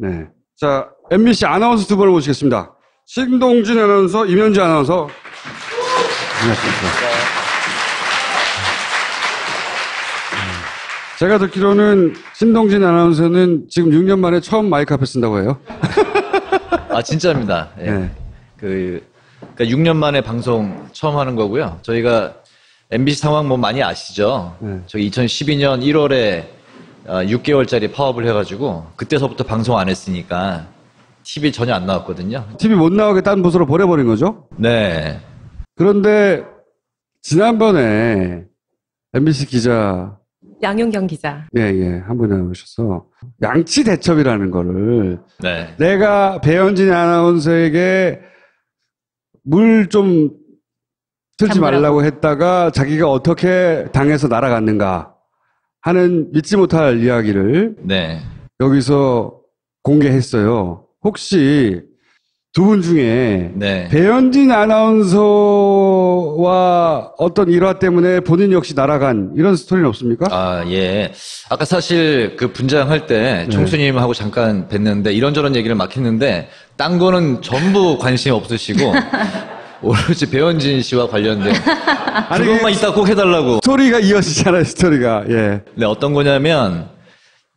네. 자, MBC 아나운서 두 분을 모시겠습니다. 신동진 아나운서, 임현지 아나운서. 안녕하십니까. 제가 듣기로는 신동진 아나운서는 지금 6년 만에 처음 마이크 앞에 쓴다고 해요. 아, 진짜입니다. 예. 네. 그러니까 6년 만에 방송 처음 하는 거고요. 저희가 MBC 상황 뭐 많이 아시죠? 네. 저희 2012년 1월에 6개월짜리 파업을 해가지고 그때서부터 방송 안 했으니까 TV 전혀 안 나왔거든요. TV 못 나오게 딴 부서로 보내버린 거죠? 네. 그런데 지난번에 MBC 기자 양윤경 기자. 한 분이 나오셔서 양치 대첩이라는 거를 네. 내가 배현진 아나운서에게 물 좀 틀지 말라고 했다가 자기가 어떻게 당해서 날아갔는가 하는 믿지 못할 이야기를 네. 여기서 공개했어요. 혹시 두 분 중에 네. 배현진 아나운서와 어떤 일화 때문에 본인 역시 날아간 이런 스토리는 없습니까? 아, 예. 아까 사실 그 분장할 때 총수님하고 잠깐 뵀는데 이런저런 얘기를 막 했는데 딴 거는 전부 관심 없으시고 오로지 배현진 씨와 관련된 그것만 이따 꼭 해달라고. 스토리가 이어지잖아요, 스토리가. 예. 네, 어떤 거냐면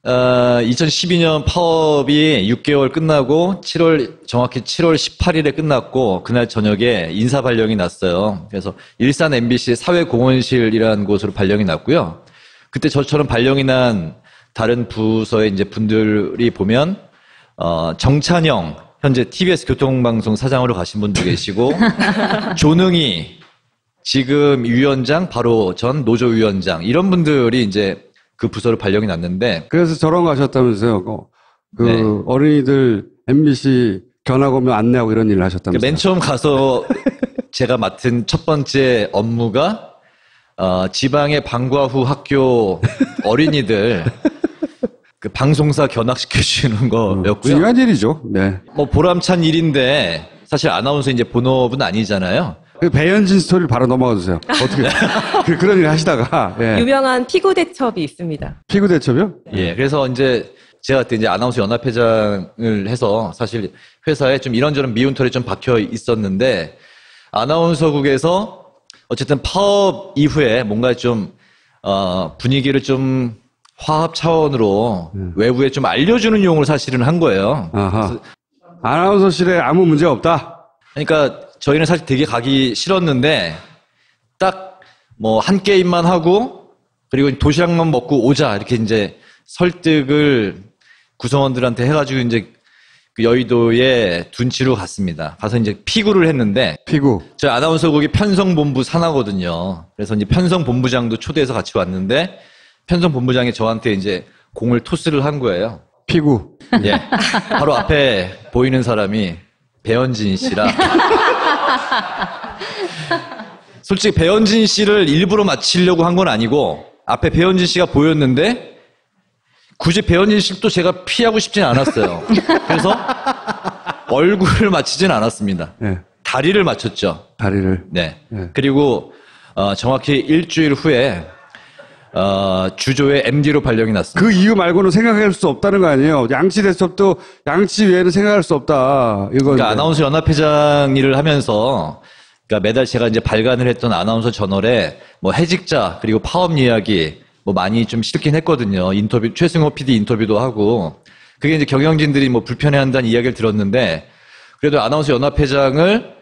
2012년 파업이 6개월 끝나고 정확히 7월 18일에 끝났고 그날 저녁에 인사 발령이 났어요. 그래서 일산 MBC 사회공헌실이라는 곳으로 발령이 났고요. 그때 저처럼 발령이 난 다른 부서의 이제 분들이 보면 정찬영 현재 TBS 교통방송 사장으로 가신 분도 계시고 조능희 지금 위원장 바로 전 노조위원장 이런 분들이 이제 그 부서로 발령이 났는데. 그래서 저런 거 하셨다면서요. 네. 어린이들 MBC 견학 오면 안내하고 이런 일을 하셨다면서요. 맨 처음 가서 제가 맡은 첫 번째 업무가 지방의 방과 후 학교 어린이들 그 방송사 견학시켜주는 거였고요. 중요한 일이죠. 네. 뭐 보람찬 일인데 사실 아나운서 이제 본업은 아니잖아요. 그 배현진 스토리를 바로 넘어가 주세요. 어떻게 그런 일 하시다가 유명한 피구 대첩이 있습니다. 피구 대첩이요? 예. 그래서 이제 제가 그때 이제 아나운서 연합회장을 해서 사실 회사에 좀 이런저런 미운 털이 좀 박혀 있었는데 아나운서국에서 어쨌든 파업 이후에 뭔가 좀 분위기를 좀 화합 차원으로 외부에 좀 알려주는 용으로 사실은 한 거예요. 아하. 아나운서실에 아무 문제 없다. 그러니까 저희는 사실 되게 가기 싫었는데 딱 뭐 한 게임만 하고 그리고 도시락만 먹고 오자 이렇게 이제 설득을 구성원들한테 해가지고 이제 그 여의도에 둔치로 갔습니다. 가서 이제 피구를 했는데 피구. 저희 아나운서국이 편성본부 산하거든요. 그래서 이제 편성본부장도 초대해서 같이 왔는데 편성본부장이 저한테 이제 공을 토스를 한 거예요. 피구. 예. 바로 앞에 보이는 사람이 배현진 씨라. 솔직히 배현진 씨를 일부러 맞히려고 한 건 아니고 앞에 배현진 씨가 보였는데 굳이 배현진 씨도 제가 피하고 싶진 않았어요. 그래서 얼굴을 맞히진 않았습니다. 네. 다리를 맞췄죠. 다리를. 네. 네. 그리고 정확히 일주일 후에 주조의 MD로 발령이 났습니다. 그 이유 말고는 생각할 수 없다는 거 아니에요? 양치 대첩도 양치 외에는 생각할 수 없다. 이거. 그러니까 아나운서 연합회장 일을 하면서 그러니까 매달 제가 이제 발간을 했던 아나운서 저널에 뭐 해직자 그리고 파업 이야기 뭐 많이 좀 실긴 했거든요. 인터뷰 최승호 PD 인터뷰도 하고 그게 이제 경영진들이 뭐 불편해한다는 이야기를 들었는데 그래도 아나운서 연합회장을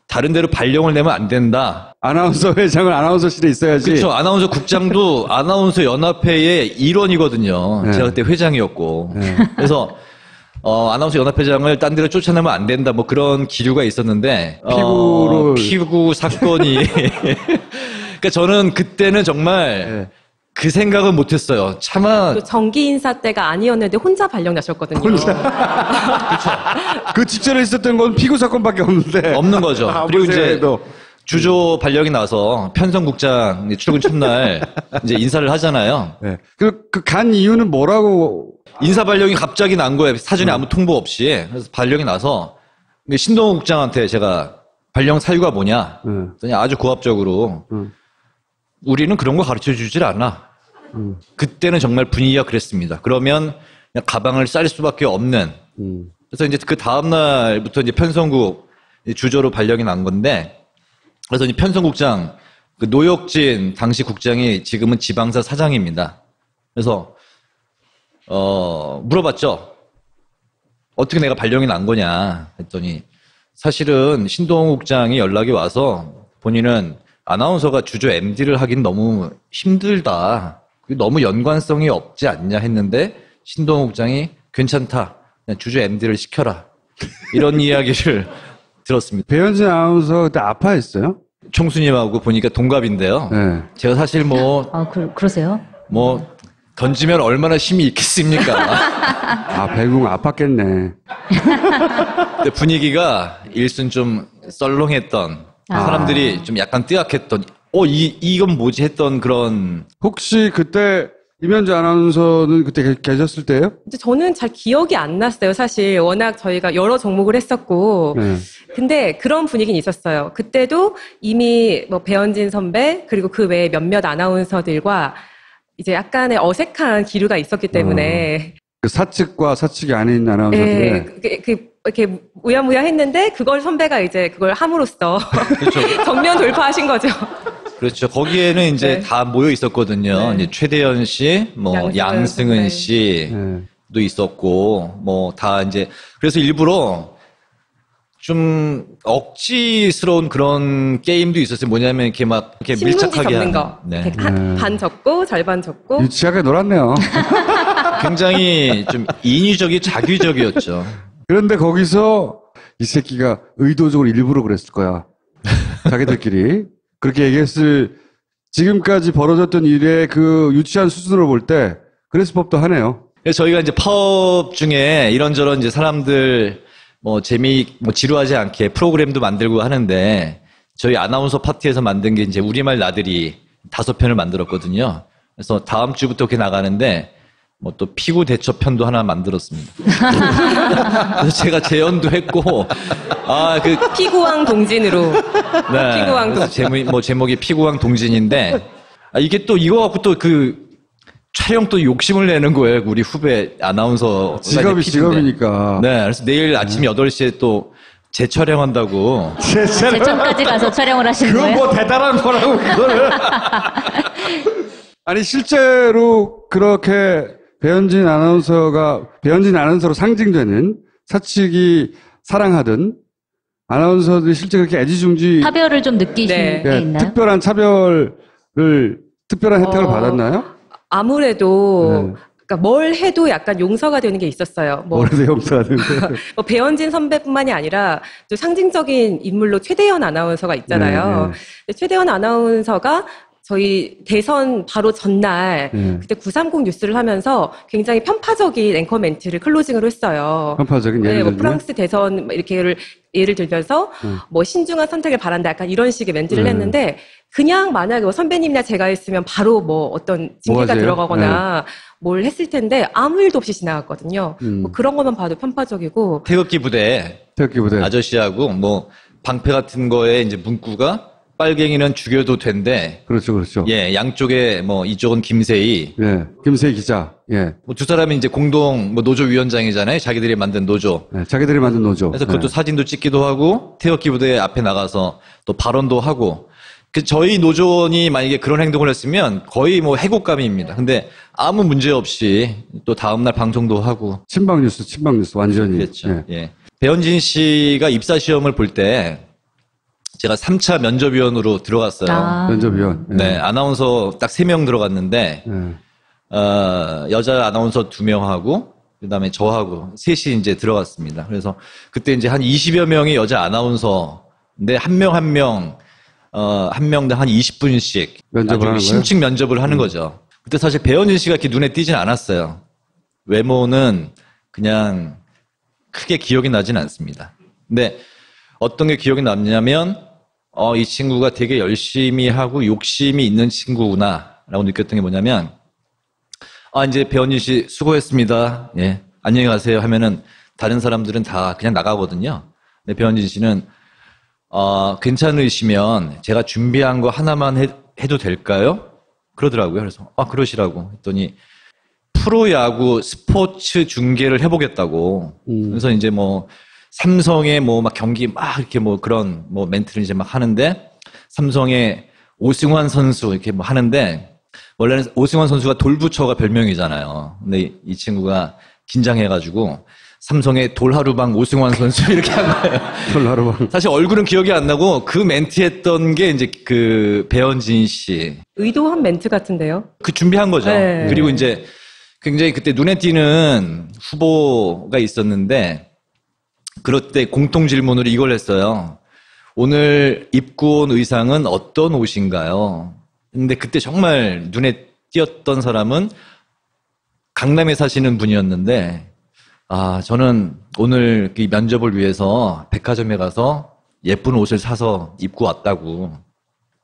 다른 데로 발령을 내면 안 된다. 아나운서 회장은 아나운서실에 있어야지. 그렇죠. 아나운서 국장도 아나운서 연합회의 일원이거든요. 네. 제가 그때 회장이었고. 네. 그래서 아나운서 연합회장을 딴 데로 쫓아내면 안 된다. 뭐 그런 기류가 있었는데 피구 사건이 그러니까 저는 그때는 정말 그 생각은 못했어요. 차마 또 정기 인사 때가 아니었는데 혼자 발령 나셨거든요. 그 직전에 있었던 건 피구 사건밖에 없는데. 없는 거죠. 그리고 이제 주조 발령이 나서 편성국장 출근 첫날 이제 인사를 하잖아요. 네. 그 간 이유는 뭐라고? 인사 발령이 갑자기 난 거예요. 사전에 아무 통보 없이. 그래서 발령이 나서 신동호 국장한테 제가 발령 사유가 뭐냐? 그랬더니 아주 고압적으로 우리는 그런 거 가르쳐 주질 않아. 그때는 정말 분위기가 그랬습니다. 그러면 그냥 가방을 쌀 수밖에 없는. 그래서 이제 그 다음 날부터 이제 편성국 주저로 발령이 난 건데, 그래서 이제 편성국장 그 노혁진 당시 국장이 지금은 지방사 사장입니다. 그래서 물어봤죠. 어떻게 내가 발령이 난 거냐 했더니 사실은 신동훈 국장이 연락이 와서 본인은 아나운서가 주저 MD를 하긴 너무 힘들다. 너무 연관성이 없지 않냐 했는데 신동훈 국장이 괜찮다. 그냥 주저 MD를 시켜라. 이런 이야기를 들었습니다. 배현진 아나운서 그때 아파했어요? 총수님하고 보니까 동갑인데요. 네. 제가 사실 그러세요? 던지면 얼마나 힘이 있겠습니까? 아, 배궁 아팠겠네. 근데 분위기가 일순 좀 썰렁했던, 사람들이 좀 약간 뜨악했던, 이건 뭐지 했던 그런. 혹시 그때 임현주 아나운서는 그때 계셨을 때예요? 근데 저는 잘 기억이 안 났어요. 사실 워낙 저희가 여러 종목을 했었고. 네. 근데 그런 분위기는 있었어요. 그때도 이미 뭐 배현진 선배 그리고 그 외에 몇몇 아나운서들과 이제 약간의 어색한 기류가 있었기 때문에 그 사측과 사측이 아닌 아나운서들의 이렇게 우야무야 했는데 그걸 선배가 이제 그걸 함으로써 그렇죠. 정면 돌파하신 거죠. 그렇죠. 거기에는 이제 네. 다 모여 있었거든요. 네. 이제 최대현 씨, 양승은 네. 씨도 있었고, 다 이제, 그래서 일부러 좀 억지스러운 그런 게임도 있었어요. 뭐냐면 이렇게 이렇게 신문지 밀착하게 접는 하는. 거. 네. 이렇게 반 접고 절반 접고. 유치하게 놀았네요. 굉장히 좀 인위적이 자규적이었죠. 그런데 거기서 이 새끼가 의도적으로 일부러 그랬을 거야. 자기들끼리. 그렇게 얘기했을, 지금까지 벌어졌던 일의 그 유치한 수준으로 볼 때, 그랬을 법도 하네요. 그래서 저희가 이제 파업 중에 이런저런 이제 사람들 지루하지 않게 프로그램도 만들고 하는데, 저희 아나운서 파티에서 만든 게 이제 우리말 나들이 5편을 만들었거든요. 그래서 다음 주부터 그렇게 나가는데, 또 피구 대처 편도 하나 만들었습니다. 그래서 제가 재연도 했고, 피구왕 동진으로. 네. 피구왕 그래서 제목이 피구왕 동진인데, 이게 또 이거 갖고 또 촬영 또 욕심을 내는 거예요. 우리 후배 아나운서. 직업이니까. 네. 그래서 내일 아침 8시에 또 재촬영한다고. 제천까지 가서 촬영을 하시는 거예요? 그거 대단한 거라고, 그거를. 아니, 실제로 그렇게 배현진 아나운서로 상징되는 사측이 사랑하던 아나운서들이 실제 그렇게 애지중지 차별을 좀 느끼신 네. 게 있나요? 특별한 혜택을 받았나요? 아무래도 그러니까 뭘 해도 약간 용서가 되는 게 있었어요. 뭐래도 용서가 되는데. 배현진 선배뿐만이 아니라 또 상징적인 인물로 최대현 아나운서가 있잖아요. 근데 최대현 아나운서가 저희 대선 바로 전날 그때 930 뉴스를 하면서 굉장히 편파적인 앵커 멘트를 클로징으로 했어요. 편파적인 예를 들면? 프랑스 대선 이렇게 예를 들면서 신중한 선택을 바란다 약간 이런 식의 멘트를 했는데 그냥 만약에 선배님이나 제가 했으면 바로 어떤 징계가 뭐가세요? 들어가거나 뭘 했을 텐데 아무 일도 없이 지나갔거든요. 그런 것만 봐도 편파적이고. 태극기 부대 아저씨하고 방패 같은 거에 이제 문구가 빨갱이는 죽여도 된대. 그렇죠. 예, 양쪽에 이쪽은 김세희. 예, 김세희 기자. 예. 두 사람이 이제 공동 노조 위원장이잖아요. 자기들이 만든 노조. 네, 자기들이 만든 노조. 그래서 그것도 사진도 찍기도 하고 태극기 부대 앞에 나가서 또 발언도 하고. 저희 노조원이 만약에 그런 행동을 했으면 거의 해곡감입니다. 근데 아무 문제 없이 또 다음날 방송도 하고. 친박 뉴스 완전히. 그렇죠. 예. 배현진 씨가 입사 시험을 볼 때 제가 3차 면접위원으로 들어갔어요. 면접위원. 예. 네, 아나운서 딱 3명 들어갔는데, 여자 아나운서 2명하고, 그 다음에 저하고 셋이 이제 들어갔습니다. 그래서 그때 이제 한 20여 명의 여자 아나운서인데, 한 명당 한 20분씩. 면접을 하는 거예요? 심층 면접을 하는 거죠. 그때 사실 배현진 씨가 이렇게 눈에 띄진 않았어요. 외모는 그냥 크게 기억이 나진 않습니다. 근데 어떤 게 기억이 남냐면, 이 친구가 되게 열심히 하고 욕심이 있는 친구구나, 라고 느꼈던 게 뭐냐면, 이제 배현진 씨 수고했습니다. 예, 안녕히 가세요 하면은 다른 사람들은 다 그냥 나가거든요. 근데 배현진 씨는, 괜찮으시면 제가 준비한 거 하나만 해도 될까요? 그러더라고요. 그래서, 그러시라고 했더니, 프로야구 스포츠 중계를 해보겠다고. 그래서 이제 뭐 삼성의 뭐 막 경기 막 이렇게 뭐 그런 뭐 멘트를 이제 막 하는데 삼성의 오승환 선수 이렇게 뭐 하는데 원래는 오승환 선수가 돌부처가 별명이잖아요. 근데 이 친구가 긴장해가지고 삼성의 돌하루방 오승환 선수 이렇게 한 거예요. 돌하루방. 사실 얼굴은 기억이 안 나고 그 멘트 했던 게 이제 그 배현진 씨. 의도한 멘트 같은데요. 그 준비한 거죠. 네. 그리고 이제 굉장히 그때 눈에 띄는 후보가 있었는데 그럴 때 공통 질문으로 이걸 했어요. 오늘 입고 온 의상은 어떤 옷인가요? 근데 그때 정말 눈에 띄었던 사람은 강남에 사시는 분이었는데 저는 오늘 이 면접을 위해서 백화점에 가서 예쁜 옷을 사서 입고 왔다고.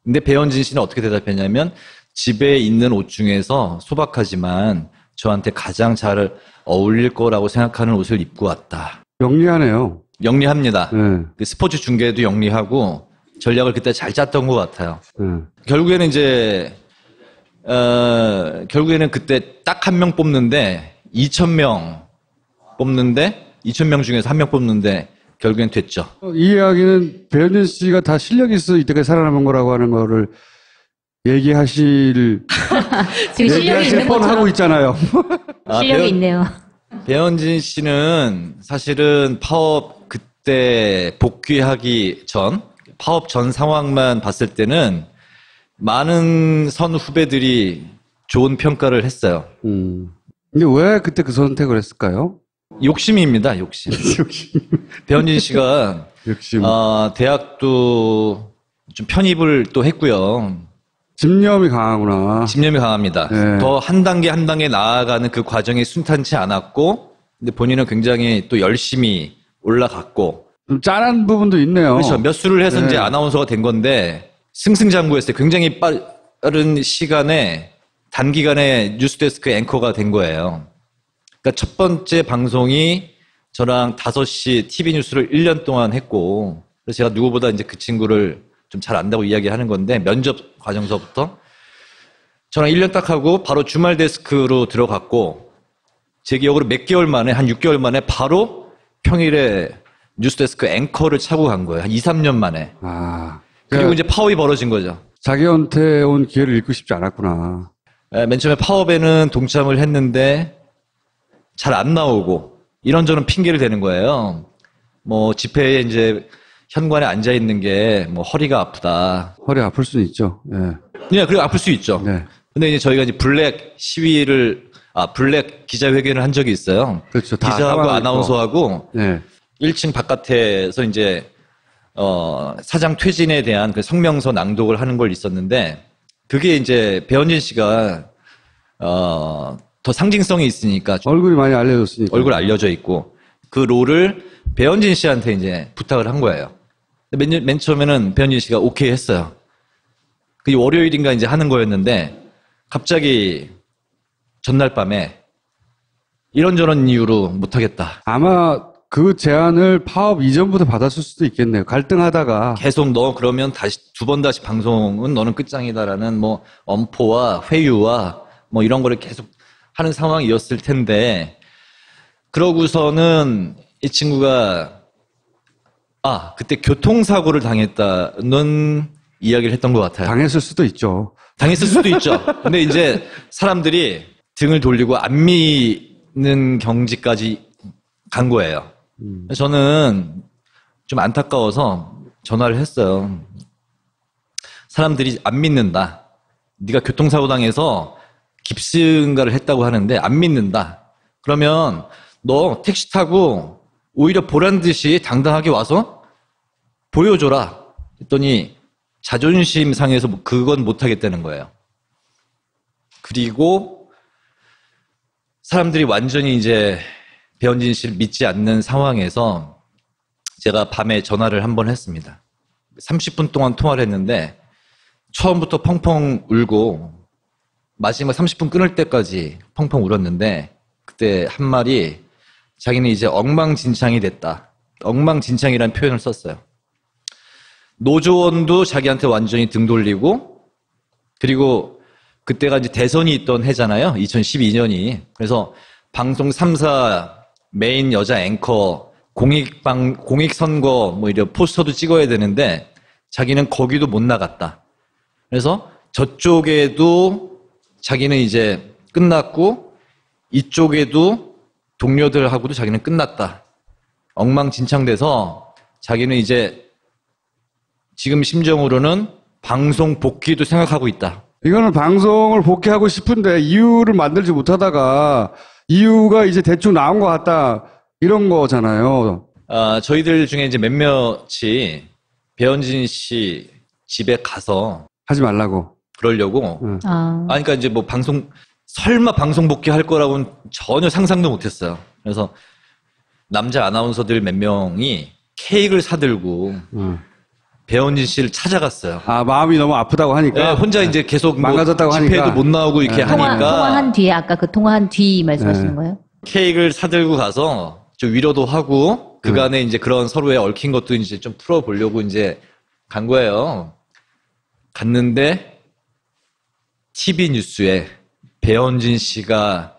근데 배현진 씨는 어떻게 대답했냐면 집에 있는 옷 중에서 소박하지만 저한테 가장 잘 어울릴 거라고 생각하는 옷을 입고 왔다. 영리하네요. 영리합니다. 네. 그 스포츠 중계도 영리하고 전략을 그때 잘 짰던 것 같아요. 네. 결국에는 이제 결국에는 그때 딱 한 명 뽑는데 2,000명 뽑는데 2,000명 중에서 한 명 뽑는데 결국엔 됐죠. 이 이야기는 배현진 씨가 다 실력이 있어 이때까지 살아남은 거라고 하는 거를 얘기하실 지금 실력이 있는 뻔 하고 것처럼 있잖아요. 실력이 있네요. 배현진 씨는 사실은 파업 그때 복귀하기 전 파업 전 상황만 봤을 때는 많은 선 후배들이 좋은 평가를 했어요. 근데 왜 그때 그 선택을 했을까요? 욕심입니다, 욕심. 배현진 씨가 욕심. 대학도 좀 편입을 또 했고요. 집념이 강하구나. 집념이 강합니다. 네. 더 한 단계 한 단계 나아가는 그 과정이 순탄치 않았고, 근데 본인은 굉장히 또 열심히 올라갔고, 좀 짠한 부분도 있네요. 그렇죠. 몇 수를 해서 네. 이제 아나운서가 된 건데 승승장구했어요. 굉장히 빠른 시간에 단기간에 뉴스데스크 앵커가 된 거예요. 그러니까 첫 번째 방송이 저랑 5시 TV 뉴스를 1년 동안 했고, 그래서 제가 누구보다 이제 그 친구를 좀 잘 안다고 이야기하는 건데 면접 과정서부터 저랑 1년 딱 하고 바로 주말 데스크로 들어갔고 제 기억으로 몇 개월 만에 한 6개월 만에 바로 평일에 뉴스데스크 앵커를 차고 간 거예요. 한 2, 3년 만에. 그리고 이제 파업이 벌어진 거죠. 자기한테 온 기회를 잃고 싶지 않았구나. 맨 처음에 파업에는 동참을 했는데 잘 안 나오고 이런저런 핑계를 대는 거예요. 뭐 집회에 이제 현관에 앉아 있는 게 뭐 허리가 아프다. 허리 아플 수는 있죠. 예. 네, 그리고 아플 수 있죠. 네. 근데 이제 저희가 이제 블랙 블랙 기자회견을 한 적이 있어요. 그렇죠. 다 기자하고 상황을 아나운서하고 네. 1층 바깥에서 이제 사장 퇴진에 대한 그 성명서 낭독을 하는 걸 있었는데 그게 이제 배현진 씨가 더 상징성이 있으니까 얼굴이 많이 알려졌으니까. 얼굴 알려져 있고 그 롤을 배현진 씨한테 이제 부탁을 한 거예요. 맨 처음에는 배현진 씨가 오케이 했어요. 그게 월요일인가 이제 하는 거였는데 갑자기 전날 밤에 이런저런 이유로 못하겠다. 아마 그 제안을 파업 이전부터 받았을 수도 있겠네요. 갈등하다가. 계속 너 그러면 다시 두 번 다시 방송은 너는 끝장이다라는 뭐 엄포와 회유와 뭐 이런 거를 계속 하는 상황이었을 텐데 그러고서는 이 친구가 그때 교통사고를 당했다는 이야기를 했던 것 같아요. 당했을 수도 있죠. 당했을 수도 있죠. 근데 이제 사람들이 등을 돌리고 안 믿는 경지까지 간 거예요. 저는 좀 안타까워서 전화를 했어요. 사람들이 안 믿는다. 네가 교통사고 당해서 깁스인가를 했다고 하는데 안 믿는다. 그러면 너 택시 타고 오히려 보란 듯이 당당하게 와서 보여줘라. 했더니 자존심 상해서 그건 못하겠다는 거예요. 그리고 사람들이 완전히 이제 배현진 씨를 믿지 않는 상황에서 제가 밤에 전화를 한 번 했습니다. 30분 동안 통화를 했는데 처음부터 펑펑 울고 마지막 30분 끊을 때까지 펑펑 울었는데 그때 한 말이 자기는 이제 엉망진창이 됐다. 엉망진창이라는 표현을 썼어요. 노조원도 자기한테 완전히 등 돌리고 그리고 그때가 이제 대선이 있던 해잖아요. 2012년이. 그래서 방송 3사 메인 여자 앵커, 공익선거 뭐 이런 포스터도 찍어야 되는데 자기는 거기도 못 나갔다. 그래서 저쪽에도 자기는 이제 끝났고 이쪽에도 동료들하고도 자기는 끝났다. 엉망진창돼서 자기는 이제 지금 심정으로는 방송 복귀도 생각하고 있다. 이거는 방송을 복귀하고 싶은데 이유를 만들지 못하다가 이유가 이제 대충 나온 것 같다. 이런 거잖아요. 저희들 중에 이제 몇몇이 배현진 씨 집에 가서 하지 말라고. 그러려고. 아, 그러니까 이제 뭐 설마 방송 복귀할 거라고는 전혀 상상도 못했어요. 그래서 남자 아나운서들 몇 명이 케이크를 사들고 배현진 씨를 찾아갔어요. 마음이 너무 아프다고 하니까. 네, 혼자 이제 계속 망가졌다고 집회도 하니까. 못 나오고 이렇게 하니까 통화한 뒤에, 아까 그 통화한 뒤 말씀하시는 거예요? 케이크를 사들고 가서 좀 위로도 하고 그간에 이제 그런 서로의 얽힌 것도 이제 좀 풀어보려고 이제 간 거예요. 갔는데 TV 뉴스에 배현진 씨가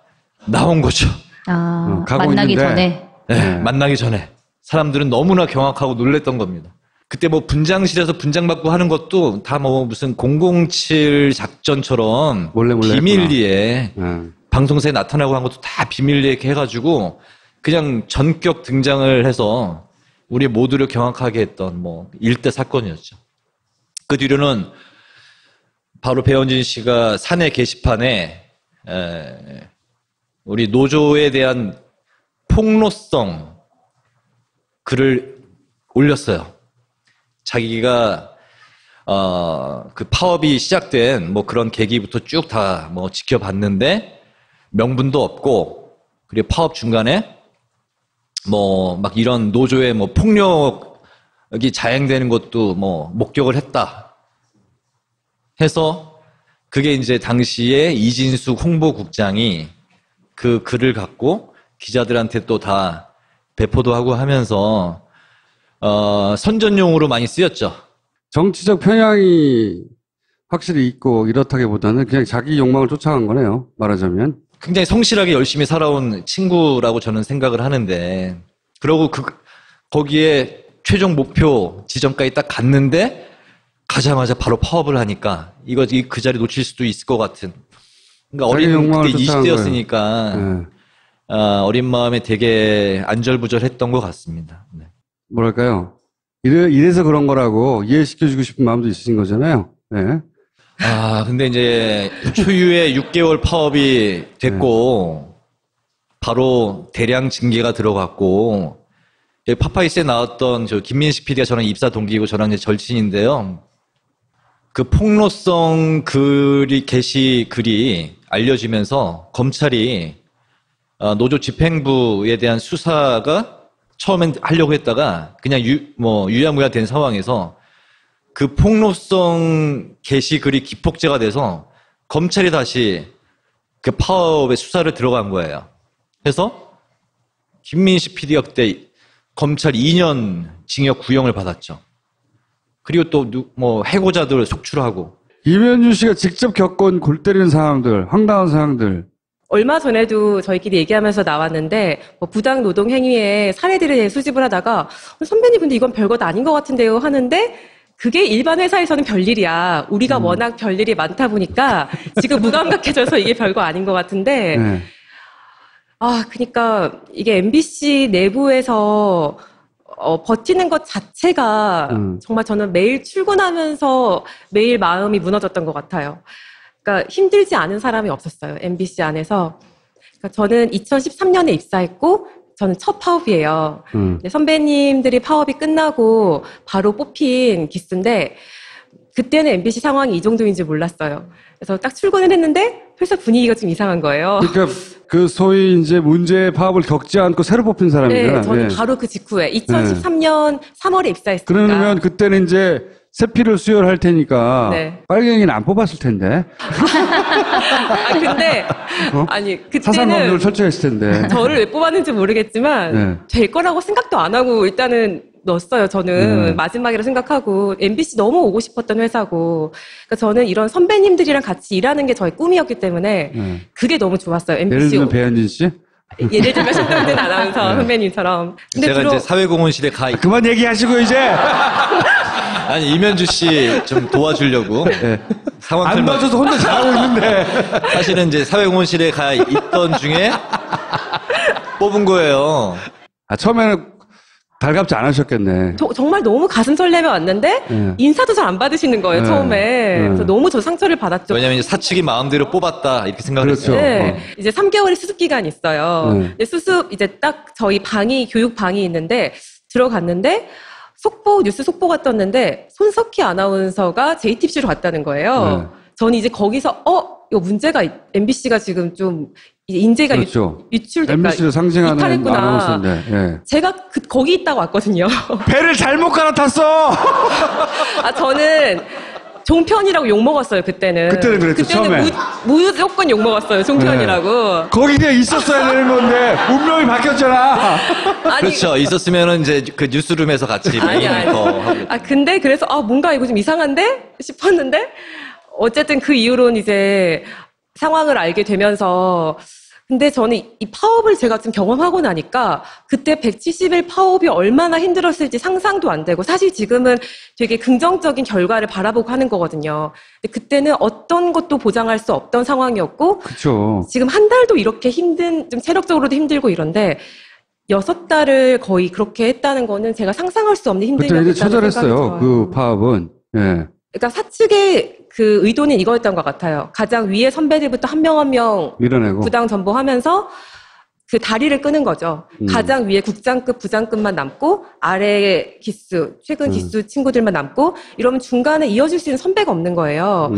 나온 거죠. 가고 만나기 있는데. 전에. 네, 만나기 전에. 사람들은 너무나 경악하고 놀랬던 겁니다. 그때 뭐 분장실에서 분장받고 하는 것도 다 뭐 무슨 007 작전처럼 몰래 비밀리에 네. 방송사에 나타나고 한 것도 다 비밀리에 이렇게 해가지고 그냥 전격 등장을 해서 우리 모두를 경악하게 했던 뭐 일대 사건이었죠. 그 뒤로는 바로 배현진 씨가 사내 게시판에 우리 노조에 대한 폭로성 글을 올렸어요. 자기가 그 파업이 시작된 뭐 그런 계기부터 쭉 다 뭐 지켜봤는데 명분도 없고 그리고 파업 중간에 뭐 막 이런 노조의 뭐 폭력이 자행되는 것도 뭐 목격을 했다 해서 그게 이제 당시에 이진숙 홍보국장이 그 글을 갖고 기자들한테 또 다 배포도 하고 하면서 선전용으로 많이 쓰였죠. 정치적 편향이 확실히 있고 이렇다기보다는 그냥 자기 욕망을 쫓아간 거네요. 말하자면. 굉장히 성실하게 열심히 살아온 친구라고 저는 생각을 하는데, 그러고 거기에 최종 목표 지점까지 딱 갔는데, 가자마자 바로 파업을 하니까, 그 자리 놓칠 수도 있을 것 같은. 그러니까 어린, 그때 20대였으니까, 네. 어린 마음에 되게 안절부절했던 것 같습니다. 네. 뭐랄까요. 이래서 그런 거라고 이해시켜주고 싶은 마음도 있으신 거잖아요. 네. 근데 이제 초유의 6개월 파업이 됐고, 바로 대량 징계가 들어갔고, 파파이스에 나왔던 저 김민식 PD가 저랑 입사 동기이고 저랑 이제 절친인데요. 그 폭로성 게시글이 알려지면서 검찰이 노조 집행부에 대한 수사가 처음엔 하려고 했다가 그냥 유야무야 된 상황에서 그 폭로성 게시글이 기폭제가 돼서 검찰이 다시 그 파업에 수사를 들어간 거예요. 그래서 김민식 PD가 그때 검찰 2년 징역 구형을 받았죠. 그리고 또 해고자들 속출하고. 이면주 씨가 직접 겪은 골 때리는 상황들, 황당한 상황들. 얼마 전에도 저희끼리 얘기하면서 나왔는데 뭐 부당 노동 행위의 사례들을 수집을 하다가 선배님 근데 이건 별것 아닌 것 같은데요 하는데 그게 일반 회사에서는 별일이야. 우리가 워낙 별일이 많다 보니까 지금 무감각해져서 이게 별거 아닌 것 같은데 네. 그러니까 이게 MBC 내부에서 버티는 것 자체가 정말 저는 매일 출근하면서 매일 마음이 무너졌던 것 같아요. 그러니까 힘들지 않은 사람이 없었어요. MBC 안에서. 그러니까 저는 2013년에 입사했고 저는 첫 파업이에요. 선배님들이 파업이 끝나고 바로 뽑힌 기수인데 그때는 MBC 상황이 이 정도인지 몰랐어요. 그래서 딱 출근을 했는데 회사 분위기가 좀 이상한 거예요. 그러니까 그 소위 이제 문제의 파업을 겪지 않고 새로 뽑힌 사람이잖아요. 네, 저는 바로 그 직후에 2013년 3월에 입사했으니까. 그러면 그때는 이제 새 피를 수혈할 테니까 네. 빨갱이는 안 뽑았을 텐데. 근데 아니 사상 검증을 그때는 철저히 했을 텐데. 저를 왜 뽑았는지 모르겠지만 네. 될 거라고 생각도 안 하고 일단은 넣었어요. 저는 마지막이라 생각하고 MBC 너무 오고 싶었던 회사고, 그러니까 저는 이런 선배님들이랑 같이 일하는 게 저의 꿈이었기 때문에 그게 너무 좋았어요. 예를 MBC 들면 배현진 씨? 예를 들면 신동진 아나운서 선배님처럼. 근데 제가 이제 사회공헌실에 가 그만 얘기하시고 이제 아니 이면주 씨 좀 도와주려고 상황 안 설명. 봐줘서 혼자 잘하고 있는데. 사실은 이제 사회공헌실에 가 있던 중에 뽑은 거예요. 처음에는 달갑지 않으셨겠네. 정말 너무 가슴 설레며 왔는데 인사도 잘 안 받으시는 거예요, 처음에. 그래서 너무 저 상처를 받았죠. 왜냐면 이제 사측이 마음대로 뽑았다 이렇게 생각을 그렇죠. 했어요. 네. 이제 3개월의 수습 기간이 있어요. 근데 수습 이제 딱 저희 방이 교육 방이 있는데 들어갔는데 뉴스 속보가 떴는데 손석희 아나운서가 JTBC로 갔다는 거예요. 저는 이제 거기서 이거 문제가 MBC가 지금 좀 이제 인재가 그렇죠. 유출될까 MBC를 상징하는 이탈했구나. 아나운서인데. 예. 제가 거기 있다가 왔거든요. 배를 잘못 갈아탔어. 저는 종편이라고 욕 먹었어요 그때는. 그때는 그랬죠, 처음에. 무조건 욕 먹었어요 종편이라고. 거기 그냥 있었어야 되는 건데 운명이 바뀌었잖아. 아니, 그렇죠. 있었으면은 이제 그 뉴스룸에서 같이 아니. 하고. 근데 그래서 뭔가 이거 좀 이상한데 싶었는데 어쨌든 그 이후로는 이제 상황을 알게 되면서. 근데 저는 이 파업을 제가 좀 경험하고 나니까 그때 170일 파업이 얼마나 힘들었을지 상상도 안 되고, 사실 지금은 되게 긍정적인 결과를 바라보고 하는 거거든요. 근데 그때는 어떤 것도 보장할 수 없던 상황이었고, 그렇죠. 지금 한 달도 이렇게 좀 체력적으로도 힘들고 이런데 6달을 거의 그렇게 했다는 거는 제가 상상할 수 없는 힘듦이 그때 이제 있다는 생각이 처절했어요. 들어요. 그 파업은. 예. 그러니까 사측의 그 의도는 이거였던 것 같아요. 가장 위에 선배들부터 한 명 한 명 밀어내고. 부당 전보하면서 그 다리를 끄는 거죠. 가장 위에 국장급, 부장급만 남고 아래 기수, 최근 기수 친구들만 남고, 이러면 중간에 이어질 수 있는 선배가 없는 거예요.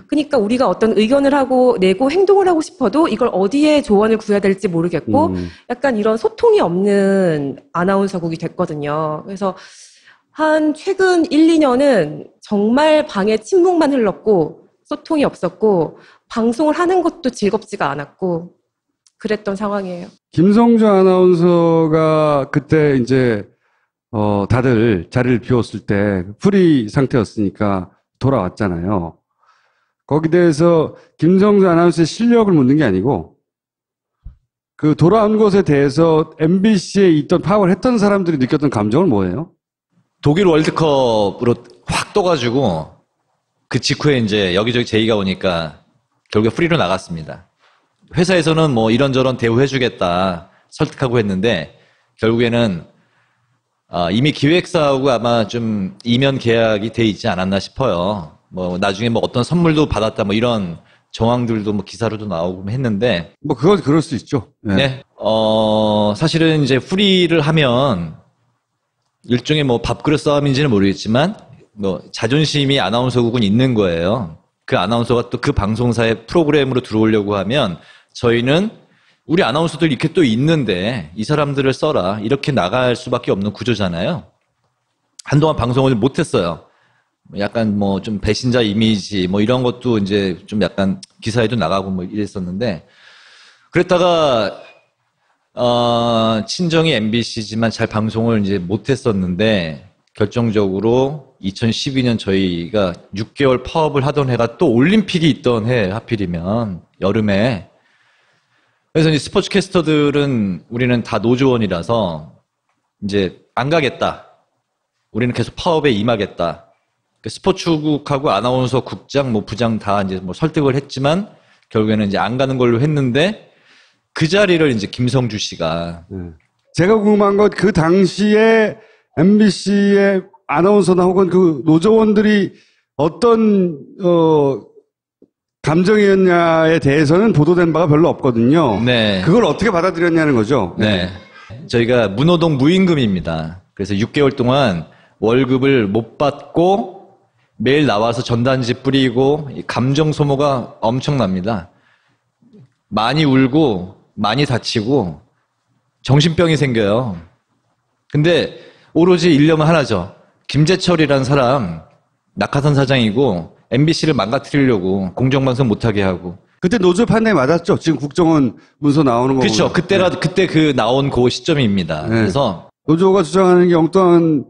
그러니까 우리가 어떤 의견을 하고 내고 행동을 하고 싶어도 이걸 어디에 조언을 구해야 될지 모르겠고, 약간 이런 소통이 없는 아나운서국이 됐거든요. 그래서 한 최근 1, 2년은 정말 방에 침묵만 흘렀고 소통이 없었고 방송을 하는 것도 즐겁지가 않았고 그랬던 상황이에요. 김성주 아나운서가 그때 이제 다들 자리를 비웠을 때 프리 상태였으니까 돌아왔잖아요. 거기에 대해서 김성주 아나운서의 실력을 묻는 게 아니고 그 돌아온 것에 대해서 MBC에 있던 파업을 했던 사람들이 느꼈던 감정은 뭐예요? 독일 월드컵으로 확 떠가지고 그 직후에 이제 여기저기 제의가 오니까 결국에 프리로 나갔습니다. 회사에서는 뭐 이런저런 대우해주겠다 설득하고 했는데 결국에는 이미 기획사하고 아마 좀 이면 계약이 돼 있지 않았나 싶어요. 뭐 나중에 뭐 어떤 선물도 받았다 뭐 이런 정황들도 뭐 기사로도 나오고 했는데 뭐 그건 그럴 수 있죠. 네. 네. 사실은 이제 프리를 하면 일종의 뭐 밥그릇 싸움인지는 모르겠지만 뭐 자존심이 아나운서국은 있는 거예요. 그 아나운서가 또 그 방송사의 프로그램으로 들어오려고 하면 저희는 우리 아나운서들 이렇게 또 있는데 이 사람들을 써라 이렇게 나갈 수밖에 없는 구조잖아요. 한동안 방송을 못했어요. 약간 뭐 좀 배신자 이미지 뭐 이런 것도 이제 좀 약간 기사에도 나가고 뭐 이랬었는데 그랬다가 친정이 MBC지만 잘 방송을 이제 못했었는데 결정적으로 2012년 저희가 6개월 파업을 하던 해가 또 올림픽이 있던 해 하필이면 여름에 그래서 이제 스포츠 캐스터들은 우리는 다 노조원이라서 이제 안 가겠다. 우리는 계속 파업에 임하겠다. 스포츠국하고 아나운서 국장 뭐 부장 다 이제 뭐 설득을 했지만 결국에는 이제 안 가는 걸로 했는데 그 자리를 이제 김성주 씨가. 제가 궁금한 건 그 당시에 MBC의 아나운서나 혹은 그 노조원들이 어떤, 감정이었냐에 대해서는 보도된 바가 별로 없거든요. 네. 그걸 어떻게 받아들였냐는 거죠. 네. 저희가 무노동 무임금입니다. 그래서 6개월 동안 월급을 못 받고 매일 나와서 전단지 뿌리고 감정 소모가 엄청납니다. 많이 울고 많이 다치고 정신병이 생겨요. 근데 오로지 일념은 하나죠. 김재철이라는 사람 낙하산 사장이고 MBC를 망가뜨리려고 공정방송 못하게 하고. 그때 노조 판단이 맞았죠. 지금 국정원 문서 나오는 거. 그렇죠. 그때 그 나온 그 시점입니다. 네. 그래서 노조가 주장하는 게 엉뚱한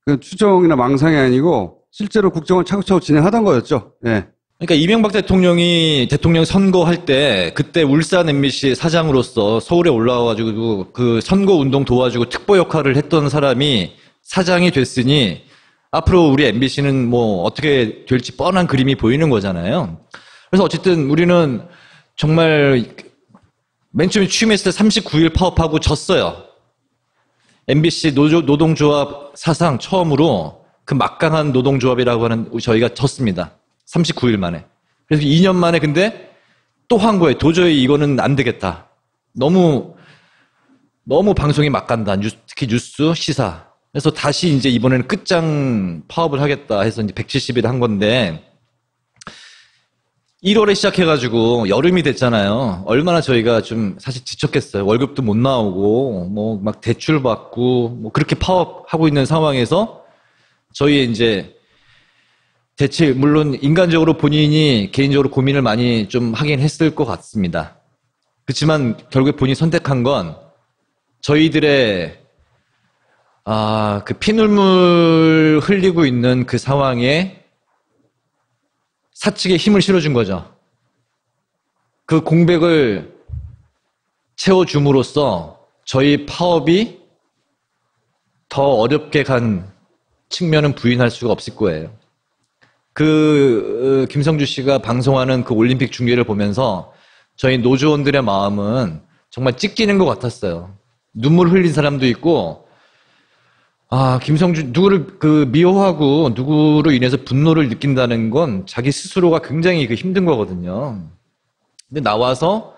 그 추정이나 망상이 아니고 실제로 국정을 차곡차곡 진행하던 거였죠. 예. 그러니까 이명박 대통령이 대통령 선거할 때 그때 울산 MBC 사장으로서 서울에 올라와가지고 그 선거 운동 도와주고 특보 역할을 했던 사람이 사장이 됐으니 앞으로 우리 MBC는 뭐 어떻게 될지 뻔한 그림이 보이는 거잖아요. 그래서 어쨌든 우리는 정말 맨 처음에 취임했을 때 39일 파업하고 졌어요. MBC 노동조합 사상 처음으로 그 막강한 노동조합이라고 하는 저희가 졌습니다. 39일 만에. 그래서 2년 만에 근데 또 한 거예요. 도저히 이거는 안 되겠다. 너무 방송이 막 간다. 특히 뉴스, 시사. 그래서 다시 이제 이번에는 끝장 파업을 하겠다 해서 이제 170일 한 건데 1월에 시작해가지고 여름이 됐잖아요. 얼마나 저희가 좀 사실 지쳤겠어요. 월급도 못 나오고 뭐 막 대출 받고 뭐 그렇게 파업하고 있는 상황에서 저희 이제 대체 물론 인간적으로 본인이 개인적으로 고민을 많이 좀 하긴 했을 것 같습니다. 그렇지만 결국에 본인이 선택한 건 저희들의 그 피눈물 흘리고 있는 그 상황에 사측에 힘을 실어준 거죠. 그 공백을 채워줌으로써 저희 파업이 더 어렵게 간 측면은 부인할 수가 없을 거예요. 김성주 씨가 방송하는 그 올림픽 중계를 보면서 저희 노조원들의 마음은 정말 찢기는 것 같았어요. 눈물 흘린 사람도 있고, 김성주, 누구를 미워하고 누구로 인해서 분노를 느낀다는 건 자기 스스로가 굉장히 힘든 거거든요. 근데 나와서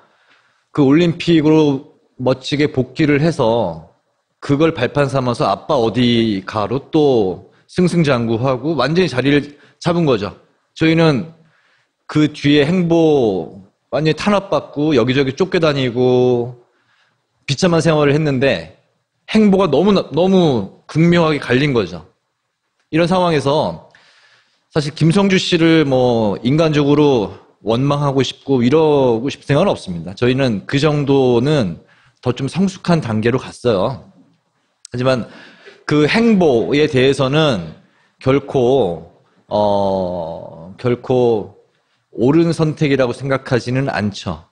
그 올림픽으로 멋지게 복귀를 해서 그걸 발판 삼아서 아빠 어디 가로 또 승승장구하고 완전히 자리를 잡은 거죠. 저희는 그 뒤에 행보 완전히 탄압받고 여기저기 쫓겨다니고 비참한 생활을 했는데 행보가 너무 극명하게 갈린 거죠. 이런 상황에서 사실 김성주 씨를 뭐 인간적으로 원망하고 싶고 이러고 싶은 생각은 없습니다. 저희는 그 정도는 더 좀 성숙한 단계로 갔어요. 하지만 그 행보에 대해서는 결코 옳은 선택이라고 생각하지는 않죠.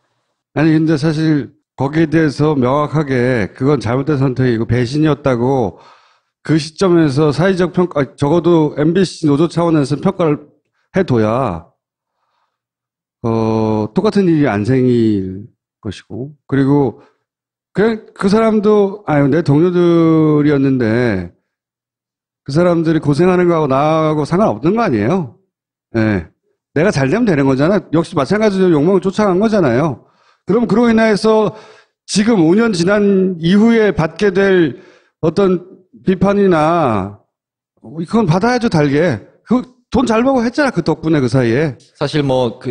아니, 근데 사실 거기에 대해서 명확하게 그건 잘못된 선택이고 배신이었다고 그 시점에서 사회적 평가, 적어도 MBC 노조 차원에서 평가를 해둬야, 똑같은 일이 안 생길 것이고, 그리고 그냥 그 사람도, 내 동료들이었는데 그 사람들이 고생하는 거하고 나하고 상관없는 거 아니에요? 예. 내가 잘 되면 되는 거잖아. 역시 마찬가지로 욕망을 쫓아간 거잖아요. 그럼 그로 인해서 지금 5년 지난 이후에 받게 될 어떤 비판이나 그건 받아야죠, 달게. 돈 잘 벌고 했잖아, 그 덕분에 그 사이에. 사실 뭐 그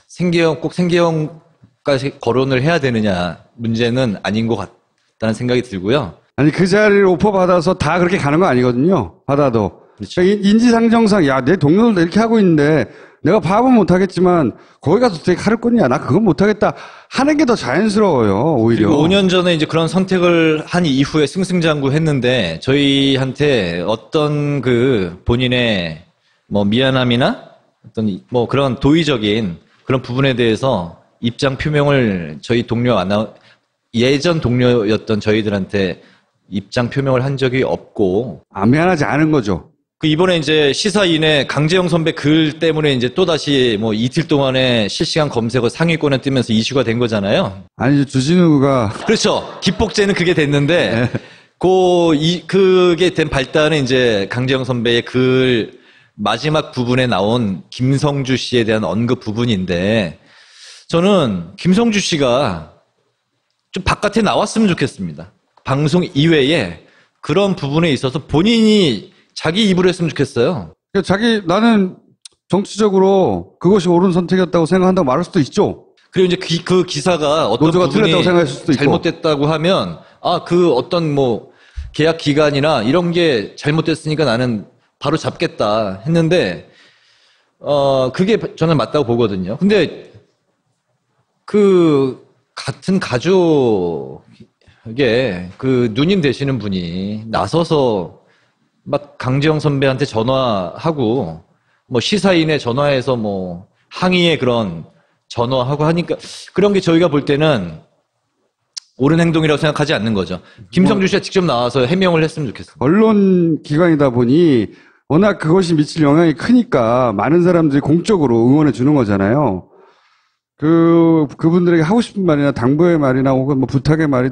생계형까지 거론을 해야 되느냐 문제는 아닌 것 같다는 생각이 들고요. 아니, 그 자리를 오퍼 받아서 다 그렇게 가는 거 아니거든요. 받아도. 그렇죠. 인지상정상, 내 동료들도 이렇게 하고 있는데 내가 파업은 못하겠지만 거기 가서 어떻게 칼을 꽂냐, 나 그건 못하겠다 하는 게 더 자연스러워요, 오히려. 그리고 5년 전에 이제 그런 선택을 한 이후에 승승장구 했는데 저희한테 어떤 본인의 뭐 미안함이나 어떤 뭐 그런 도의적인 그런 부분에 대해서 입장 표명을 저희 예전 동료였던 저희들한테 입장 표명을 한 적이 없고. 미안하지 않은 거죠. 이번에 이제 시사인의 강재영 선배 글 때문에 이제 또다시 뭐 이틀 동안에 실시간 검색어 상위권에 뜨면서 이슈가 된 거잖아요. 아니, 주진우가. 그렇죠. 기폭제는 그게 됐는데, 그게 된 발단은 이제 강재영 선배의 글 마지막 부분에 나온 김성주 씨에 대한 언급 부분인데, 저는 김성주 씨가 좀 바깥에 나왔으면 좋겠습니다. 방송 이외에 그런 부분에 있어서 본인이 자기 입으로 했으면 좋겠어요. 나는 정치적으로 그것이 옳은 선택이었다고 생각한다고 말할 수도 있죠. 그리고 이제 그 기사가 어떤 노조가 부분이 틀렸다고 생각할 수도 있고. 잘못됐다고 하면, 그 어떤 뭐 계약 기간이나 이런 게 잘못됐으니까 나는 바로 잡겠다 했는데, 그게 저는 맞다고 보거든요. 근데 같은 가족, 이게 그 누님 되시는 분이 나서서 막 강지영 선배한테 전화하고 뭐 시사인에 전화해서 뭐 항의의 그런 전화하고 하니까 그런 게 저희가 볼 때는 옳은 행동이라고 생각하지 않는 거죠. 김성주 씨가 직접 나와서 해명을 했으면 좋겠어요. 언론 기관이다 보니 워낙 그것이 미칠 영향이 크니까 많은 사람들이 공적으로 응원해 주는 거잖아요. 그분들에게 하고 싶은 말이나 당부의 말이나 혹은 뭐 부탁의 말이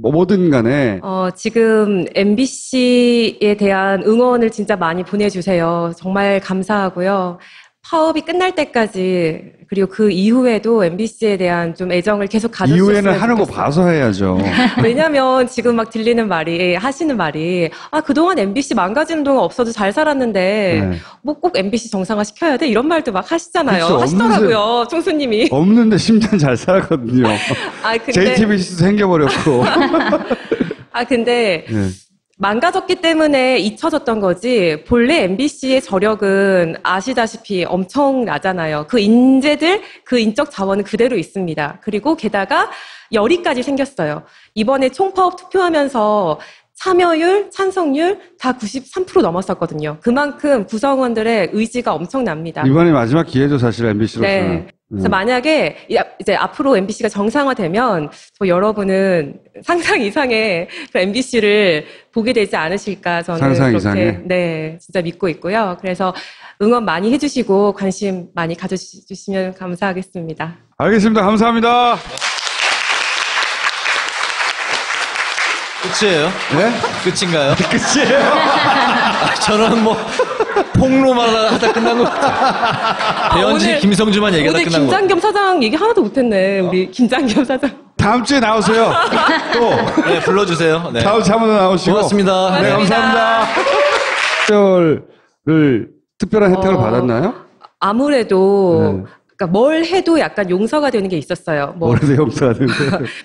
뭐든 간에 지금 MBC에 대한 응원을 진짜 많이 보내주세요. 정말 감사하고요. 파업이 끝날 때까지 그리고 그 이후에도 MBC에 대한 좀 애정을 계속 가져주셨으면 이후에는 하는 거 좋겠어요. 봐서 해야죠. 왜냐면 지금 막 들리는 말이 하시는 말이 그동안 MBC 망가지는 동안 없어도 잘 살았는데 네. 뭐 꼭 MBC 정상화 시켜야 돼 이런 말도 막 하시잖아요. 그렇죠. 하시더라고요. 총수님이. 없는데 심지어 잘 살았거든요. 근데 JTBC도 생겨버렸고. 근데 네. 망가졌기 때문에 잊혀졌던 거지 본래 MBC의 저력은 아시다시피 엄청나잖아요. 그 인재들, 그 인적 자원은 그대로 있습니다. 그리고 게다가 열의까지 생겼어요. 이번에 총파업 투표하면서 참여율, 찬성률 다 93% 넘었었거든요. 그만큼 구성원들의 의지가 엄청납니다. 이번이 마지막 기회죠, 사실 MBC로서는. 네. 그래서 만약에 이제 앞으로 MBC가 정상화되면 여러분은 상상 이상의 MBC를 보게 되지 않으실까 저는 상상 그렇게 이상의? 네 진짜 믿고 있고요. 그래서 응원 많이 해주시고 관심 많이 가져주시면 감사하겠습니다. 알겠습니다. 감사합니다. 끝이에요? 네? 끝인가요? 끝이에요. 저는 뭐 폭로만 하다 끝난 것 같아요. 배현진, 오늘- 김성주만 얘기하다 오늘 끝난 것 같아요. 김장겸 사장 얘기 하나도 못했네. 우리 김장겸 사장. 다음 주에 나오세요. 또. 네, 불러주세요. 네. 다음 주에 한번 나오시고. 고맙습니다. 네, 감사합니다. 특별을 특별한 혜택을 받았나요? 아무래도 네. 그러니까 뭘 해도 약간 용서가 되는 게 있었어요. 뭐 올해도 용서하는데.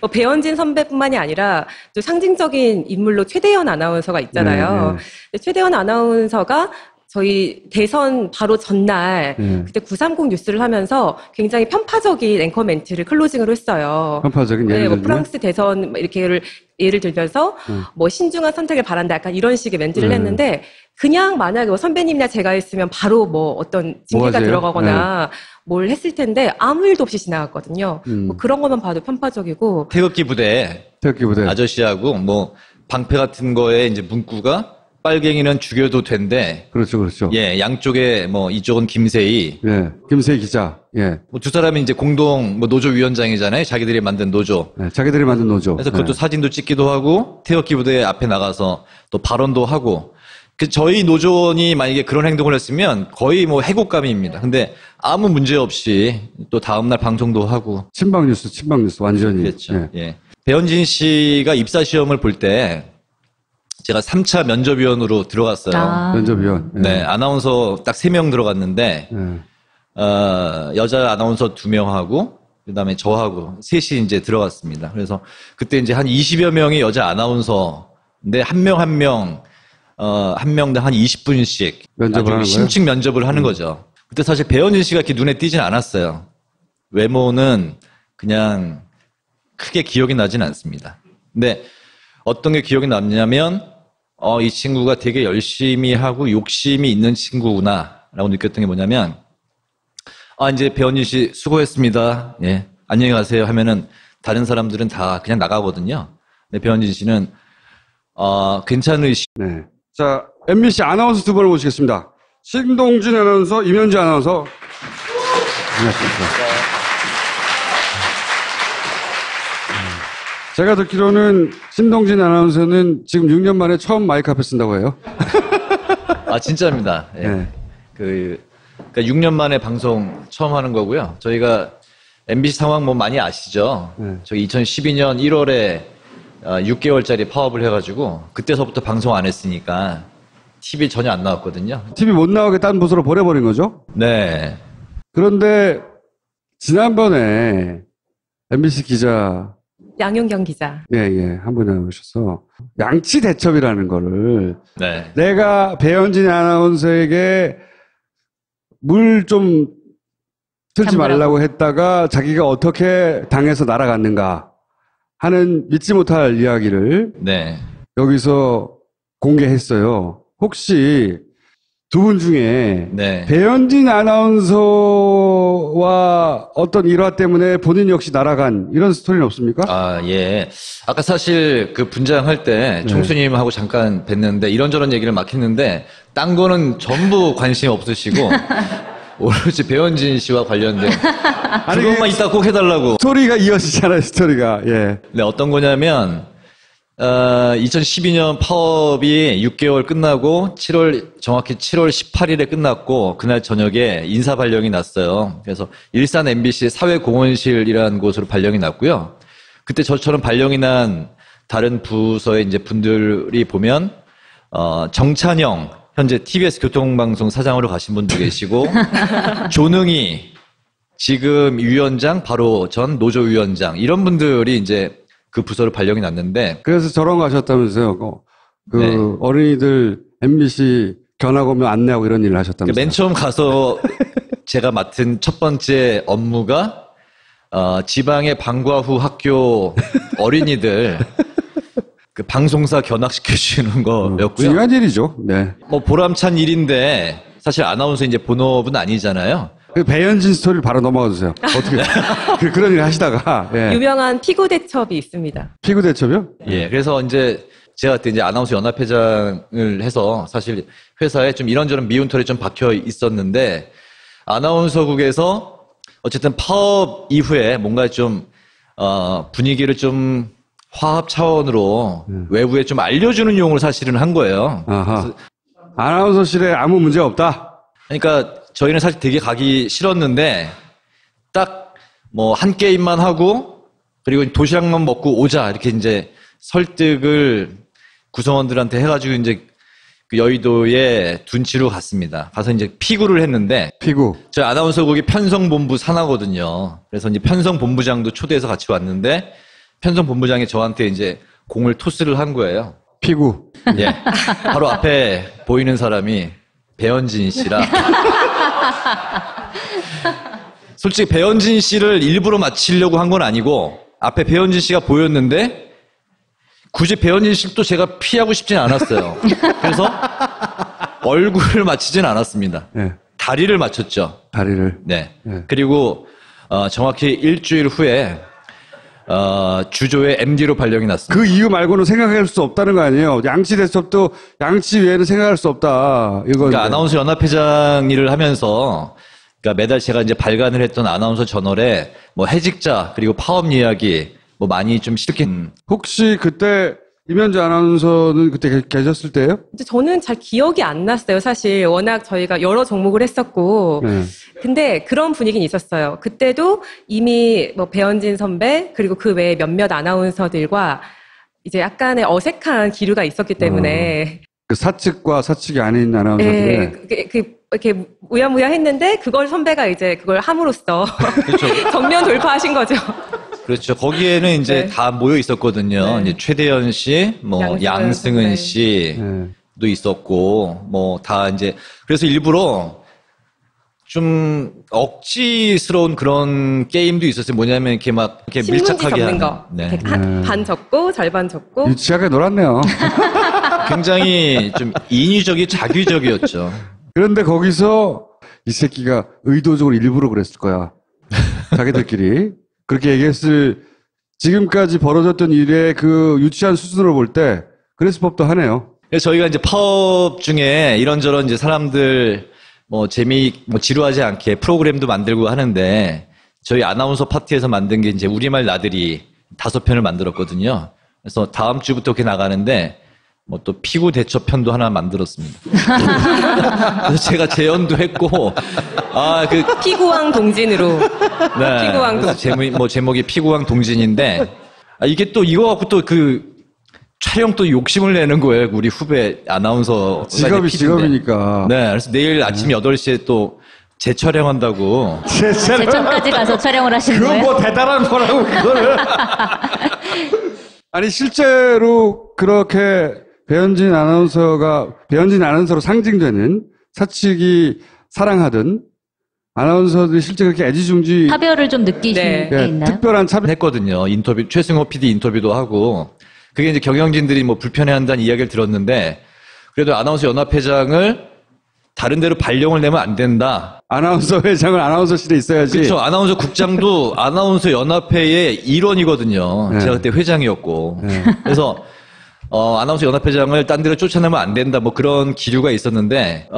뭐 배현진 선배뿐만이 아니라 또 상징적인 인물로 최대현 아나운서가 있잖아요. 네, 근데 최대현 아나운서가 저희 대선 바로 전날 그때 930 뉴스를 하면서 굉장히 편파적인 앵커 멘트를 클로징으로 했어요. 편파적인 예를 네, 뭐 들면? 프랑스 대선 뭐 이렇게 예를 들면서 뭐 신중한 선택을 바란다 약간 이런 식의 멘트를 네. 했는데 그냥 만약에 뭐 선배님이나 제가 했으면 바로 뭐 어떤 징계가 뭐가지요? 들어가거나 뭘 했을 텐데 아무 일도 없이 지나갔거든요. 뭐 그런 것만 봐도 편파적이고 태극기 부대 태극기 부대. 아저씨하고 뭐 방패 같은 거에 이제 문구가 빨갱이는 죽여도 된대. 그렇죠, 그렇죠. 예, 양쪽에 뭐 이쪽은 김세희. 예. 김세희 기자. 예. 뭐 두 사람이 이제 공동 뭐 노조 위원장이잖아요. 자기들이 만든 노조. 네, 자기들이 만든 노조. 그래서 그것도 네. 사진도 찍기도 하고 태극기 부대 앞에 나가서 또 발언도 하고. 저희 노조원이 만약에 그런 행동을 했으면 거의 뭐 해고감입니다. 근데 아무 문제 없이 또 다음날 방송도 하고. 친박 뉴스 완전히. 그랬죠. 예. 예. 배현진 씨가 입사 시험을 볼 때 제가 3차 면접위원으로 들어갔어요. 면접위원. 예. 네, 아나운서 딱 3명 들어갔는데, 예. 여자 아나운서 2명하고, 그 다음에 저하고 셋이 이제 들어갔습니다. 그래서 그때 이제 한 20여 명의 여자 아나운서인데, 한 명 한 명당 한 20분씩 면접을 하는 거예요? 심층 면접을 하는 거죠. 그때 사실 배현진 씨가 이렇게 눈에 띄진 않았어요. 외모는 그냥 크게 기억이 나진 않습니다. 근데 어떤 게 기억이 남냐면, 이 친구가 되게 열심히 하고 욕심이 있는 친구구나라고 느꼈던 게 뭐냐면, 이제 배현진 씨 수고했습니다. 예, 안녕히 가세요 하면은 다른 사람들은 다 그냥 나가거든요. 근데 배현진 씨는 괜찮으시. 네. 자, MBC 아나운서 두 분을 모시겠습니다. 신동진 아나운서, 임현주 아나운서. 안녕하십니까. 제가 듣기로는 신동진 아나운서는 지금 6년 만에 처음 마이크 앞에 쓴다고 해요. 진짜입니다. 예. 네. 그러니까 6년 만에 방송 처음 하는 거고요. 저희가 MBC 상황 뭐 많이 아시죠? 네. 저희 2012년 1월에 6개월짜리 파업을 해가지고 그때서부터 방송 안 했으니까 TV 전혀 안 나왔거든요. TV 못 나오게 딴 부서로 보내버린 거죠? 네. 그런데 지난번에 MBC 기자 양용경 기자. 예, 한 분이 나오셔서 양치 대첩이라는 거를 네. 내가 배현진 아나운서에게 물 좀 틀지 잠그라고. 말라고 했다가 자기가 어떻게 당해서 날아갔는가 하는 믿지 못할 이야기를 네. 여기서 공개했어요. 혹시 두 분 중에 네. 배현진 아나운서와 어떤 일화 때문에 본인 역시 날아간 이런 스토리는 없습니까? 아, 예. 아까 사실 그 분장할 때 총수님하고 잠깐 뵀는데 이런저런 얘기를 막 했는데 딴 거는 전부 관심 없으시고 오로지 배현진 씨와 관련된 그것만 이따 꼭 해달라고. 스토리가 이어지잖아요, 스토리가. 예. 네, 어떤 거냐면 2012년 파업이 6개월 끝나고 정확히 7월 18일에 끝났고 그날 저녁에 인사 발령이 났어요. 그래서 일산 MBC 사회공헌실이라는 곳으로 발령이 났고요. 그때 저처럼 발령이 난 다른 부서의 이제 분들이 보면 정찬영 현재 TBS 교통방송 사장으로 가신 분도 계시고 조능희 지금 위원장 바로 전 노조위원장 이런 분들이 이제 그 부서로 발령이 났는데 그래서 저런 거 하셨다면서요. 네. 어린이들 MBC 견학 오면 안내하고 이런 일을 하셨다면서요. 맨 처음 가서 제가 맡은 첫 번째 업무가 지방의 방과 후 학교 어린이들 그 방송사 견학시켜주는 거였고요. 중요한 일이죠. 네. 뭐 보람찬 일인데 사실 아나운서 이제 본업은 아니잖아요. 그 배현진 스토리를 바로 넘어가 주세요. 어떻게 그런 일 하시다가 예. 유명한 피구 대첩이 있습니다. 피구 대첩이요? 예, 그래서 이제 제가 그때 이제 아나운서 연합회장을 해서 사실 회사에 좀 이런저런 미운털이 좀 박혀 있었는데 아나운서국에서 어쨌든 파업 이후에 뭔가 좀 분위기를 좀 화합 차원으로 외부에 좀 알려주는 용으로 사실은 한 거예요. 아하. 아나운서실에 아무 문제 없다. 그러니까 저희는 사실 되게 가기 싫었는데 딱 뭐 한 게임만 하고 그리고 도시락만 먹고 오자 이렇게 이제 설득을 구성원들한테 해가지고 이제 그 여의도에 둔치로 갔습니다. 가서 이제 피구를 했는데 피구. 저희 아나운서국이 편성본부 산하거든요. 그래서 이제 편성본부장도 초대해서 같이 왔는데 편성본부장이 저한테 이제 공을 토스를 한 거예요. 피구. 예. 바로 앞에 보이는 사람이 배현진 씨라. 솔직히 배현진 씨를 일부러 맞히려고 한 건 아니고 앞에 배현진 씨가 보였는데 굳이 배현진 씨도 제가 피하고 싶진 않았어요. 그래서 얼굴을 맞히진 않았습니다. 예. 다리를 맞췄죠. 다리를. 네. 예. 그리고 정확히 일주일 후에 주조의 MD로 발령이 났습니다. 그 이유 말고는 생각할 수 없다는 거 아니에요. 양치 대첩도 양치 외에는 생각할 수 없다. 이거. 그러니까 아나운서 연합회장 일을 하면서 그러니까 매달 제가 이제 발간을 했던 아나운서 저널에 뭐 해직자 그리고 파업 이야기 뭐 많이 좀 실긴. 혹시 그때 임현주 아나운서는 그때 계셨을 때예요? 근데 저는 잘 기억이 안 났어요. 사실 워낙 저희가 여러 종목을 했었고. 네. 근데 그런 분위기는 있었어요. 그때도 이미 뭐 배현진 선배 그리고 그 외에 몇몇 아나운서들과 이제 약간의 어색한 기류가 있었기 때문에 그 사측과 사측이 아닌 아나운서들의 이렇게 우야무야 했는데 그걸 선배가 이제 그걸 함으로써 그렇죠. 정면 돌파하신 거죠. 그렇죠. 거기에는 이제 네. 다 모여 있었거든요. 네. 이제 최대현 씨, 뭐 양승은 네. 씨도 있었고, 뭐 다 이제 그래서 일부러 좀 억지스러운 그런 게임도 있었어요. 뭐냐면 이렇게 막 이렇게 신문지 밀착하게 접는 하는. 거. 네. 이렇게 반 접고 절반 접고. 유치하게 놀았네요. 굉장히 좀 인위적이 자규적이었죠. 그런데 거기서 이 새끼가 의도적으로 일부러 그랬을 거야. 자기들끼리. 그렇게 얘기했을 지금까지 벌어졌던 일의 그 유치한 수준으로 볼 때 그랬을 법도 하네요. 그래서 저희가 이제 파업 중에 이런저런 이제 사람들 뭐 지루하지 않게 프로그램도 만들고 하는데 저희 아나운서 파티에서 만든 게 이제 우리말 나들이 5편을 만들었거든요. 그래서 다음 주부터 그렇게 나가는데 뭐 또 피구 대처 편도 하나 만들었습니다. 그래서 제가 재연도 했고 피구왕 동진으로. 네. 피구왕 그래서 제목이 피구왕 동진인데 이게 또 이거 갖고 또 그 촬영 또 욕심을 내는 거예요. 우리 후배 아나운서. 직업이 직업이니까. 네. 그래서 내일 아침 8시에 또 재촬영한다고. 제천까지 가서 촬영을 하신 그건 거예요? 뭐 대단한 거라고, 그거를. 아니, 실제로 그렇게 배현진 아나운서로 상징되는 사측이 사랑하던 아나운서들이 실제 그렇게 애지중지 차별을 좀 느끼신 네. 게 예, 있나요? 특별한 차별 했거든요. 인터뷰, 최승호 PD 인터뷰도 하고, 그게 이제 경영진들이 뭐 불편해한다는 이야기를 들었는데, 그래도 아나운서 연합회장을 다른 데로 발령을 내면 안 된다. 아나운서 회장은 아나운서실에 있어야지. 그렇죠. 아나운서 국장도 아나운서 연합회의 일원이거든요. 네. 제가 그때 회장이었고. 네. 그래서 아나운서 연합회장을 딴 데로 쫓아내면 안 된다. 뭐 그런 기류가 있었는데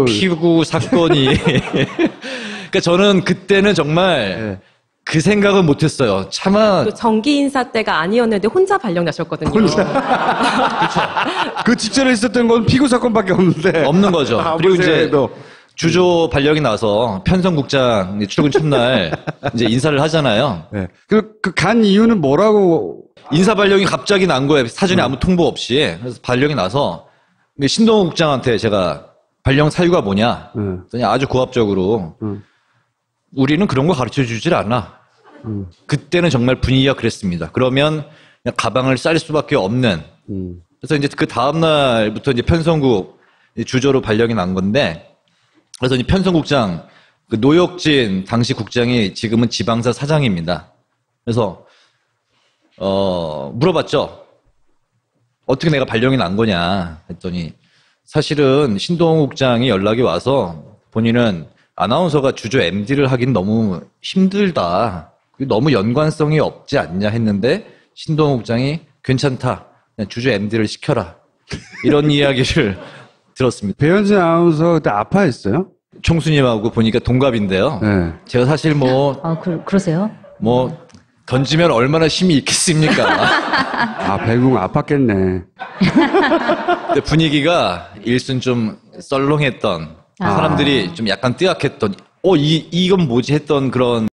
피구 사건이 그러니까 저는 그때는 정말 네. 그 생각은 못했어요. 차마 또 정기 인사 때가 아니었는데 혼자 발령 나셨거든요. 그 직전에 있었던 건 피구 사건밖에 없는데. 없는 거죠. 그리고 이제 해도. 주조 발령이 나서 편성국장 출근 첫날 이제 인사를 하잖아요. 네. 간 이유는 뭐라고? 인사 발령이 갑자기 난 거예요. 사전에 아무 통보 없이. 그래서 발령이 나서 신동호 국장한테 제가 발령 사유가 뭐냐? 그랬더니 아주 고압적으로 우리는 그런 거 가르쳐 주질 않아. 그때는 정말 분위기가 그랬습니다. 그러면 그냥 가방을 쌀 수밖에 없는. 그래서 이제 그 다음 날부터 이제 편성국 주조로 발령이 난 건데, 그래서 이제 편성국장 그 노혁진 당시 국장이 지금은 지방사 사장입니다. 그래서 물어봤죠. 어떻게 내가 발령이 난 거냐 했더니 사실은 신동호 국장이 연락이 와서 본인은 아나운서가 주조 MD를 하긴 너무 힘들다. 너무 연관성이 없지 않냐 했는데 신동호 국장이 괜찮다. 그냥 주조 MD를 시켜라. 이런 이야기를 들었습니다. 배현진 아나운서 그때 아파했어요? 총수님하고 보니까 동갑인데요. 네. 제가 사실 그러세요? 던지면 얼마나 힘이 있겠습니까? 배궁 아팠겠네. 근데 분위기가 일순 좀 썰렁했던, 사람들이 좀 약간 뜨악했던, 이건 뭐지 했던 그런